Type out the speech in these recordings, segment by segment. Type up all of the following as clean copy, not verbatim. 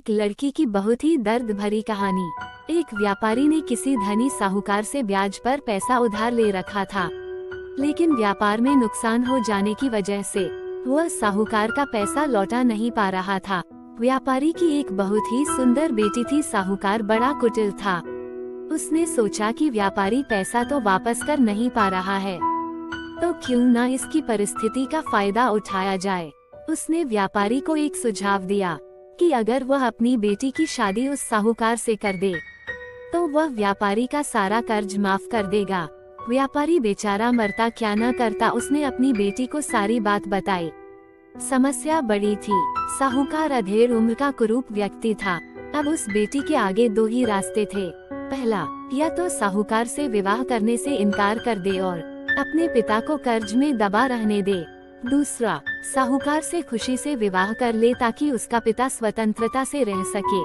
एक लड़की की बहुत ही दर्द भरी कहानी। एक व्यापारी ने किसी धनी साहूकार से ब्याज पर पैसा उधार ले रखा था, लेकिन व्यापार में नुकसान हो जाने की वजह से वह साहूकार का पैसा लौटा नहीं पा रहा था। व्यापारी की एक बहुत ही सुंदर बेटी थी। साहूकार बड़ा कुटिल था। उसने सोचा कि व्यापारी पैसा तो वापस कर नहीं पा रहा है, तो क्यों ना इसकी परिस्थिति का फायदा उठाया जाए। उसने व्यापारी को एक सुझाव दिया कि अगर वह अपनी बेटी की शादी उस साहूकार से कर दे तो वह व्यापारी का सारा कर्ज माफ कर देगा। व्यापारी बेचारा मरता क्या न करता, उसने अपनी बेटी को सारी बात बताई। समस्या बड़ी थी। साहूकार अधेड़ उम्र का कुरूप व्यक्ति था। अब उस बेटी के आगे दो ही रास्ते थे। पहला, या तो साहूकार से विवाह करने से इनकार कर दे और अपने पिता को कर्ज में दबा रहने दे। दूसरा, साहूकार से खुशी से विवाह कर ले ताकि उसका पिता स्वतंत्रता से रह सके।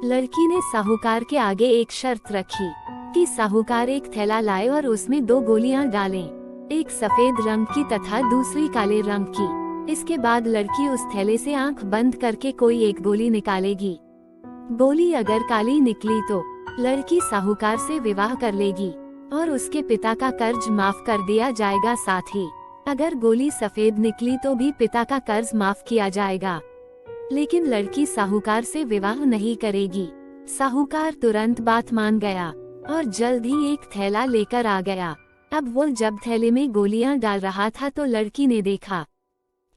लड़की ने साहूकार के आगे एक शर्त रखी कि साहूकार एक थैला लाए और उसमें 2 गोलियां डालें, एक सफेद रंग की तथा दूसरी काले रंग की। इसके बाद लड़की उस थैले से आंख बंद करके कोई एक गोली निकालेगी। गोली अगर काली निकली तो लड़की साहूकार से विवाह कर लेगी और उसके पिता का कर्ज माफ कर दिया जाएगा। साथ ही अगर गोली सफेद निकली तो भी पिता का कर्ज माफ किया जाएगा। लेकिन लड़की साहूकार से विवाह नहीं करेगी। साहूकार तुरंत बात मान गया और जल्द ही एक थैला लेकर आ गया। अब वो जब थैले में गोलियां डाल रहा था तो लड़की ने देखा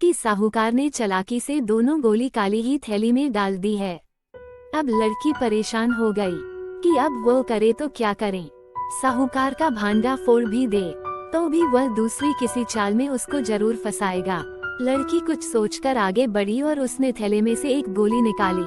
कि साहूकार ने चालाकी से दोनों गोली काली ही थैली में डाल दी है। अब लड़की परेशान हो गई कि अब वो करे तो क्या करे। साहूकार का भांडा फोड़ भी दे तो भी वह दूसरी किसी चाल में उसको जरूर फंसाएगा। लड़की कुछ सोचकर आगे बढ़ी और उसने थैले में से एक गोली निकाली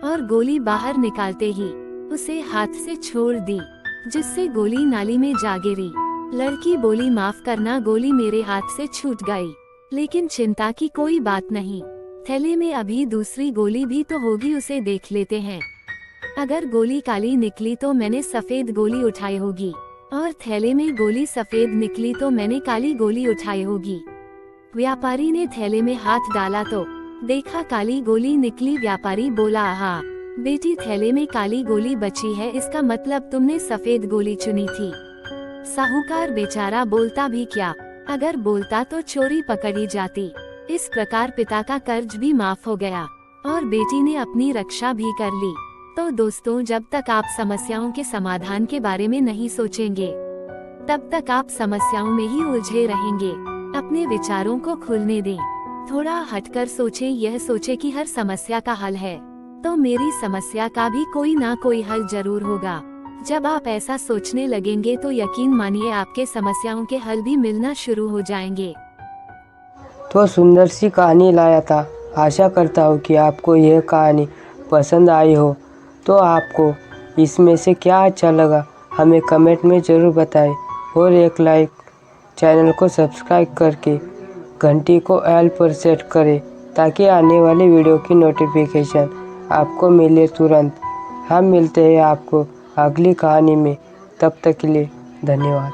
और गोली बाहर निकालते ही उसे हाथ से छोड़ दी, जिससे गोली नाली में जा गिरी। लड़की बोली, माफ करना, गोली मेरे हाथ से छूट गई। लेकिन चिंता की कोई बात नहीं, थैले में अभी दूसरी गोली भी तो होगी, उसे देख लेते हैं। अगर गोली काली निकली तो मैंने सफेद गोली उठाई होगी और थैले में गोली सफेद निकली तो मैंने काली गोली उठाई होगी। व्यापारी ने थैले में हाथ डाला तो देखा काली गोली निकली। व्यापारी बोला, हाँ बेटी, थैले में काली गोली बची है, इसका मतलब तुमने सफेद गोली चुनी थी। साहूकार बेचारा बोलता भी क्या, अगर बोलता तो चोरी पकड़ी जाती। इस प्रकार पिता का कर्ज भी माफ हो गया और बेटी ने अपनी रक्षा भी कर ली। तो दोस्तों, जब तक आप समस्याओं के समाधान के बारे में नहीं सोचेंगे तब तक आप समस्याओं में ही उलझे रहेंगे। अपने विचारों को खुलने दें, थोड़ा हटकर सोचें। यह सोचें कि हर समस्या का हल है तो मेरी समस्या का भी कोई ना कोई हल जरूर होगा। जब आप ऐसा सोचने लगेंगे तो यकीन मानिए आपके समस्याओं के हल भी मिलना शुरू हो जाएंगे। तो सुंदर सी कहानी लाया था। आशा करता हूँ कि आपको यह कहानी पसंद आई हो। तो आपको इसमें से क्या अच्छा लगा हमें कमेंट में ज़रूर बताएं और एक लाइक, चैनल को सब्सक्राइब करके घंटी को ऑल पर सेट करें ताकि आने वाली वीडियो की नोटिफिकेशन आपको मिले तुरंत। हम मिलते हैं आपको अगली कहानी में, तब तक के लिए धन्यवाद।